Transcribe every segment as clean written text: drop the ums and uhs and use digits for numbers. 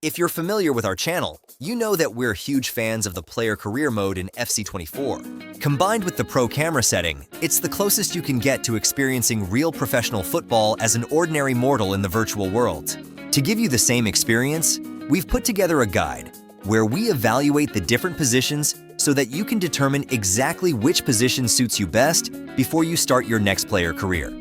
If you're familiar with our channel, you know that we're huge fans of the player career mode in FC24. Combined with the pro camera setting, it's the closest you can get to experiencing real professional football as an ordinary mortal in the virtual world. To give you the same experience, we've put together a guide where we evaluate the different positions so that you can determine exactly which position suits you best before you start your next player career.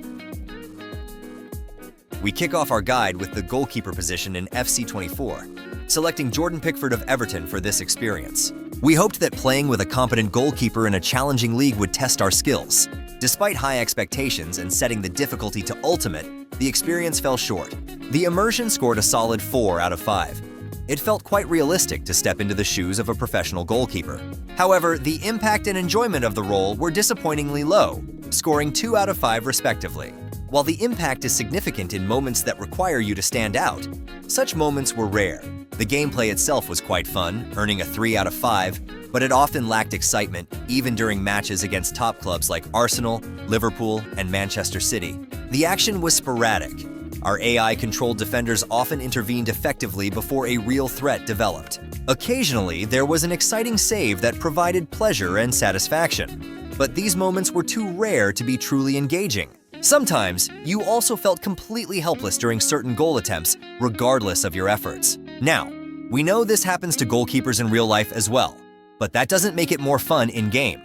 We kick off our guide with the goalkeeper position in FC24, selecting Jordan Pickford of Everton for this experience. We hoped that playing with a competent goalkeeper in a challenging league would test our skills. Despite high expectations and setting the difficulty to ultimate, the experience fell short. The immersion scored a solid 4 out of 5. It felt quite realistic to step into the shoes of a professional goalkeeper. However, the impact and enjoyment of the role were disappointingly low, scoring 2 out of 5 respectively. While the impact is significant in moments that require you to stand out, such moments were rare. The gameplay itself was quite fun, earning a 3 out of 5, but it often lacked excitement, even during matches against top clubs like Arsenal, Liverpool, and Manchester City. The action was sporadic. Our AI-controlled defenders often intervened effectively before a real threat developed. Occasionally, there was an exciting save that provided pleasure and satisfaction, but these moments were too rare to be truly engaging. Sometimes, you also felt completely helpless during certain goal attempts, regardless of your efforts. Now, we know this happens to goalkeepers in real life as well, but that doesn't make it more fun in-game.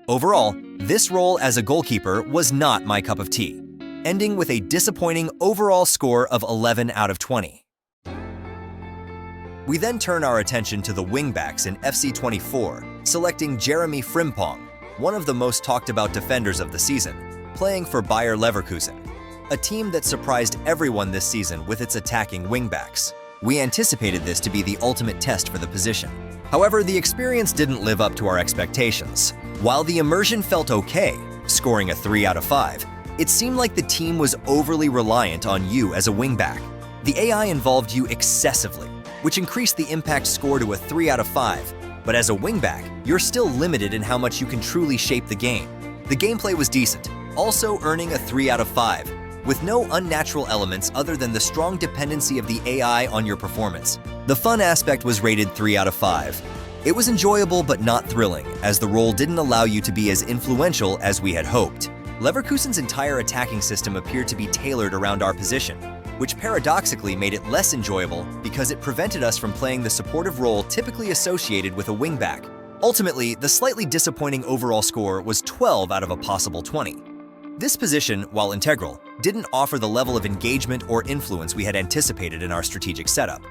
Overall, this role as a goalkeeper was not my cup of tea, ending with a disappointing overall score of 11 out of 20. We then turn our attention to the wingbacks in FC24, selecting Jeremy Frimpong, one of the most talked about defenders of the season, playing for Bayer Leverkusen, a team that surprised everyone this season with its attacking wingbacks. We anticipated this to be the ultimate test for the position. However, the experience didn't live up to our expectations. While the immersion felt okay, scoring a 3 out of 5, it seemed like the team was overly reliant on you as a wingback. The AI involved you excessively, which increased the impact score to a 3 out of 5. But as a wingback, you're still limited in how much you can truly shape the game. The gameplay was decent, also earning a 3 out of 5, with no unnatural elements other than the strong dependency of the AI on your performance. The fun aspect was rated 3 out of 5. It was enjoyable but not thrilling, as the role didn't allow you to be as influential as we had hoped. Leverkusen's entire attacking system appeared to be tailored around our position, which paradoxically made it less enjoyable because it prevented us from playing the supportive role typically associated with a wingback. Ultimately, the slightly disappointing overall score was 12 out of a possible 20. This position, while integral, didn't offer the level of engagement or influence we had anticipated in our strategic setup.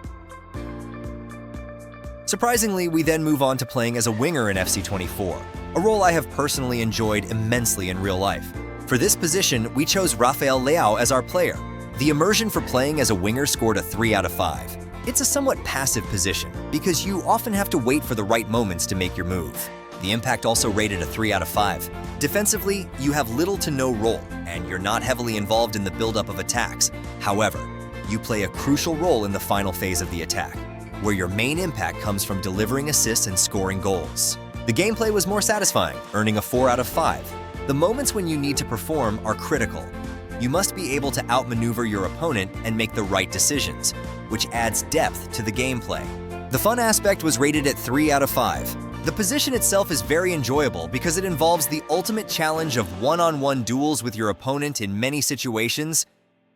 Surprisingly, we then move on to playing as a winger in FC24, a role I have personally enjoyed immensely in real life. For this position, we chose Rafael Leao as our player. The immersion for playing as a winger scored a 3 out of 5. It's a somewhat passive position because you often have to wait for the right moments to make your move. The impact also rated a 3 out of 5. Defensively, you have little to no role, and you're not heavily involved in the buildup of attacks. However, you play a crucial role in the final phase of the attack, where your main impact comes from delivering assists and scoring goals. The gameplay was more satisfying, earning a 4 out of 5. The moments when you need to perform are critical. You must be able to outmaneuver your opponent and make the right decisions, which adds depth to the gameplay. The fun aspect was rated at 3 out of 5. The position itself is very enjoyable because it involves the ultimate challenge of one-on-one duels with your opponent in many situations,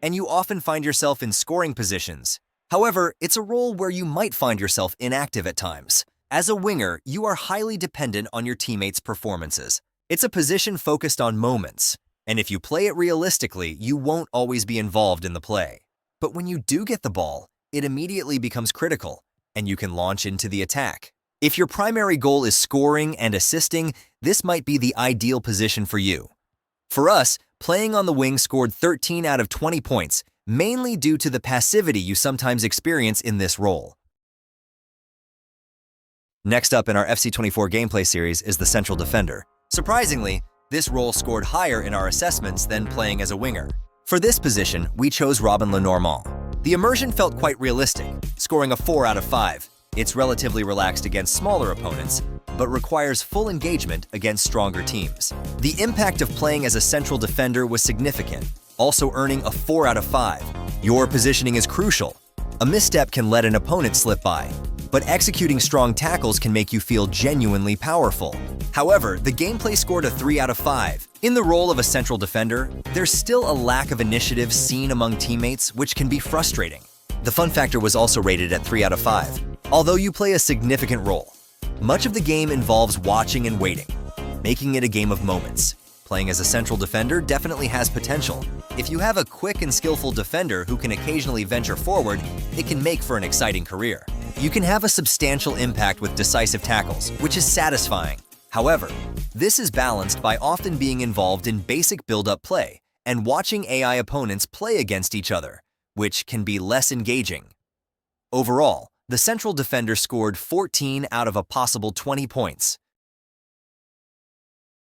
and you often find yourself in scoring positions. However, it's a role where you might find yourself inactive at times. As a winger, you are highly dependent on your teammates' performances. It's a position focused on moments, and if you play it realistically, you won't always be involved in the play. But when you do get the ball, it immediately becomes critical, and you can launch into the attack. If your primary goal is scoring and assisting, this might be the ideal position for you. For us, playing on the wing scored 13 out of 20 points, mainly due to the passivity you sometimes experience in this role. Next up in our FC24 gameplay series is the central defender. Surprisingly, this role scored higher in our assessments than playing as a winger. For this position, we chose Robin Lenormand. The immersion felt quite realistic, scoring a 4 out of 5. It's relatively relaxed against smaller opponents, but requires full engagement against stronger teams. The impact of playing as a central defender was significant, also earning a 4 out of 5. Your positioning is crucial. A misstep can let an opponent slip by, but executing strong tackles can make you feel genuinely powerful. However, the gameplay scored a 3 out of 5. In the role of a central defender, there's still a lack of initiative seen among teammates, which can be frustrating. The fun factor was also rated at 3 out of 5, although you play a significant role. Much of the game involves watching and waiting, making it a game of moments. Playing as a central defender definitely has potential. If you have a quick and skillful defender who can occasionally venture forward, it can make for an exciting career. You can have a substantial impact with decisive tackles, which is satisfying. However, this is balanced by often being involved in basic build-up play and watching AI opponents play against each other, which can be less engaging. Overall, the central defender scored 14 out of a possible 20 points.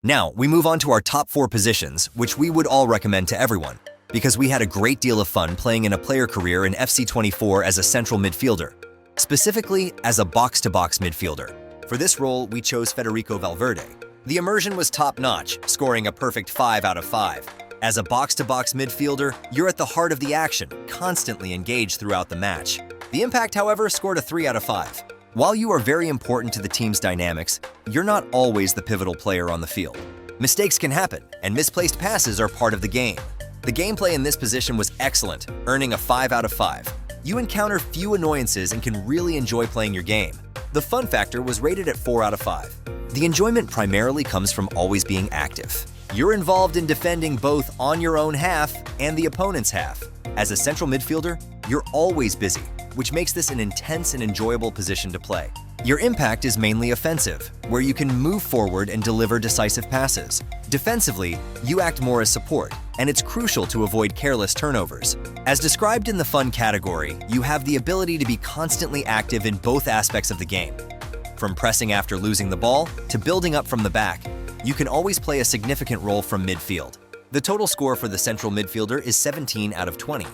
Now, we move on to our top 4 positions, which we would all recommend to everyone, because we had a great deal of fun playing in a player career in FC24 as a central midfielder, specifically as a box-to-box midfielder. For this role, we chose Federico Valverde. The immersion was top-notch, scoring a perfect 5 out of 5. As a box-to-box midfielder, you're at the heart of the action, constantly engaged throughout the match. The impact, however, scored a 3 out of 5. While you are very important to the team's dynamics, you're not always the pivotal player on the field. Mistakes can happen, and misplaced passes are part of the game. The gameplay in this position was excellent, earning a 5 out of 5. You encounter few annoyances and can really enjoy playing your game. The fun factor was rated at 4 out of 5. The enjoyment primarily comes from always being active. You're involved in defending both on your own half and the opponent's half. As a central midfielder, you're always busy, which makes this an intense and enjoyable position to play. Your impact is mainly offensive, where you can move forward and deliver decisive passes. Defensively, you act more as support, and it's crucial to avoid careless turnovers. As described in the fun category, you have the ability to be constantly active in both aspects of the game. From pressing after losing the ball to building up from the back, you can always play a significant role from midfield. The total score for the central midfielder is 17 out of 20.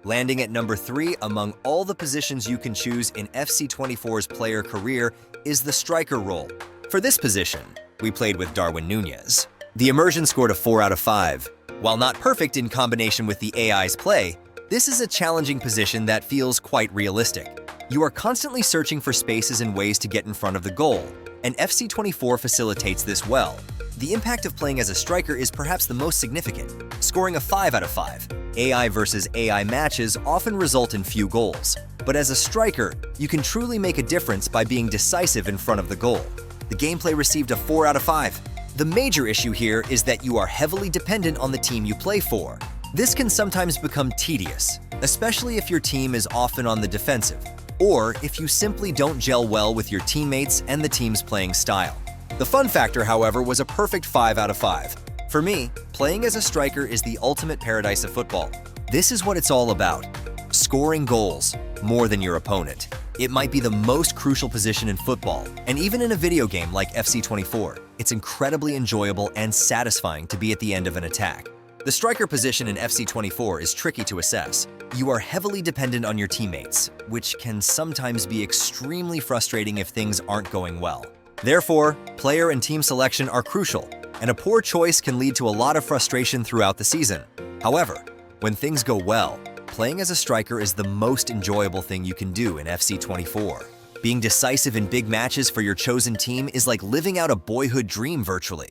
Landing at number 3 among all the positions you can choose in FC24's player career is the striker role. For this position, we played with Darwin Núñez. The immersion scored a 4 out of 5. While not perfect in combination with the AI's play, this is a challenging position that feels quite realistic. You are constantly searching for spaces and ways to get in front of the goal, and FC24 facilitates this well. The impact of playing as a striker is perhaps the most significant, scoring a 5 out of 5. AI versus AI matches often result in few goals, but as a striker, you can truly make a difference by being decisive in front of the goal. The gameplay received a 4 out of 5. The major issue here is that you are heavily dependent on the team you play for. This can sometimes become tedious, especially if your team is often on the defensive, or if you simply don't gel well with your teammates and the team's playing style. The fun factor, however, was a perfect 5 out of 5. For me, playing as a striker is the ultimate paradise of football. This is what it's all about: scoring goals more than your opponent. It might be the most crucial position in football, and even in a video game like FC24, it's incredibly enjoyable and satisfying to be at the end of an attack. The striker position in FC24 is tricky to assess. You are heavily dependent on your teammates, which can sometimes be extremely frustrating if things aren't going well. Therefore, player and team selection are crucial, and a poor choice can lead to a lot of frustration throughout the season. However, when things go well, playing as a striker is the most enjoyable thing you can do in FC24. Being decisive in big matches for your chosen team is like living out a boyhood dream virtually.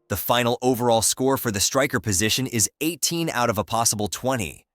The final overall score for the striker position is 18 out of a possible 20.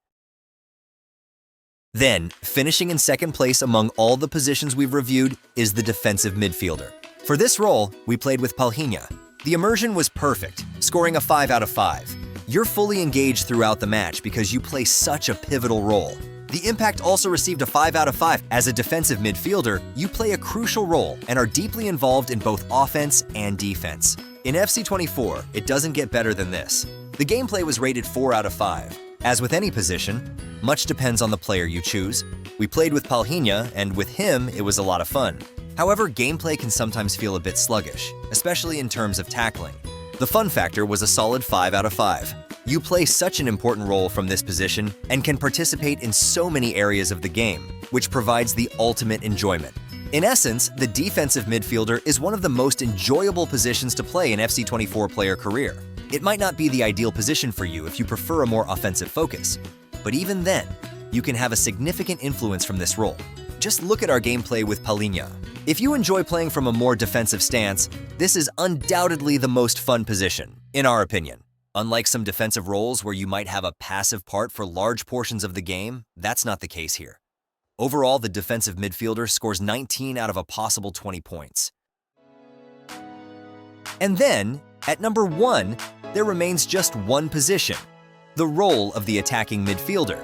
Then, finishing in second place among all the positions we've reviewed is the defensive midfielder. For this role, we played with Palhinha. The immersion was perfect, scoring a 5 out of 5. You're fully engaged throughout the match because you play such a pivotal role. The impact also received a 5 out of 5. As a defensive midfielder, you play a crucial role and are deeply involved in both offense and defense. In FC24, it doesn't get better than this. The gameplay was rated 4 out of 5. As with any position, much depends on the player you choose. We played with Palhinha, and with him, it was a lot of fun. However, gameplay can sometimes feel a bit sluggish, especially in terms of tackling. The fun factor was a solid 5 out of 5. You play such an important role from this position and can participate in so many areas of the game, which provides the ultimate enjoyment. In essence, the defensive midfielder is one of the most enjoyable positions to play in FC24 player career. It might not be the ideal position for you if you prefer a more offensive focus, But even then, you can have a significant influence from this role. Just look at our gameplay with Palhinha. If you enjoy playing from a more defensive stance, this is undoubtedly the most fun position, in our opinion. Unlike some defensive roles where you might have a passive part for large portions of the game, that's not the case here. Overall, the defensive midfielder scores 19 out of a possible 20 points. And then, at number 1, there remains just one position, the role of the attacking midfielder,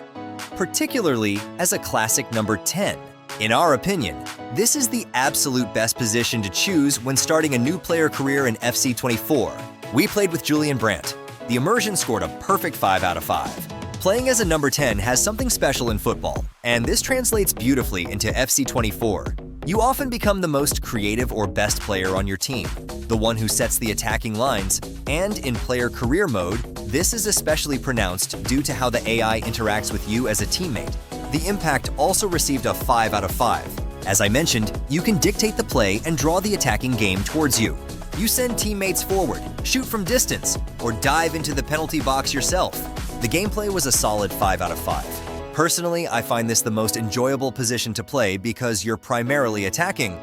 particularly as a classic number 10. In our opinion, this is the absolute best position to choose when starting a new player career in FC 24. We played with Julian Brandt. The immersion scored a perfect 5 out of 5. Playing as a number 10 has something special in football, and this translates beautifully into FC 24. You often become the most creative or best player on your team, the one who sets the attacking lines, and in player career mode, this is especially pronounced due to how the AI interacts with you as a teammate. The impact also received a 5 out of 5. As I mentioned, you can dictate the play and draw the attacking game towards you. You send teammates forward, shoot from distance, or dive into the penalty box yourself. The gameplay was a solid 5 out of 5. Personally, I find this the most enjoyable position to play because you're primarily attacking,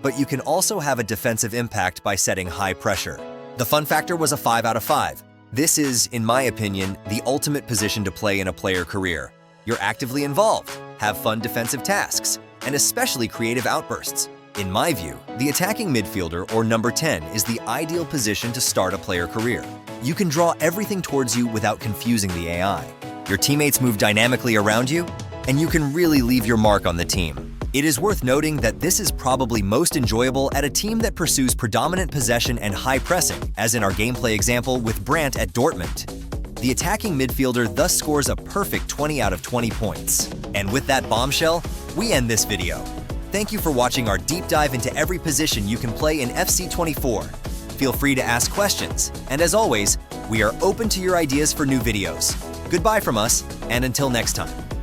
but you can also have a defensive impact by setting high pressure. The fun factor was a 5 out of 5. This is, in my opinion, the ultimate position to play in a player career. You're actively involved, have fun defensive tasks, and especially creative outbursts. In my view, the attacking midfielder or number 10 is the ideal position to start a player career. You can draw everything towards you without confusing the AI. Your teammates move dynamically around you, and you can really leave your mark on the team. It is worth noting that this is probably most enjoyable at a team that pursues predominant possession and high pressing, as in our gameplay example with Brandt at Dortmund. The attacking midfielder thus scores a perfect 20 out of 20 points. And with that bombshell, we end this video. Thank you for watching our deep dive into every position you can play in FC 24. Feel free to ask questions, and as always, we are open to your ideas for new videos. Goodbye from us, and until next time.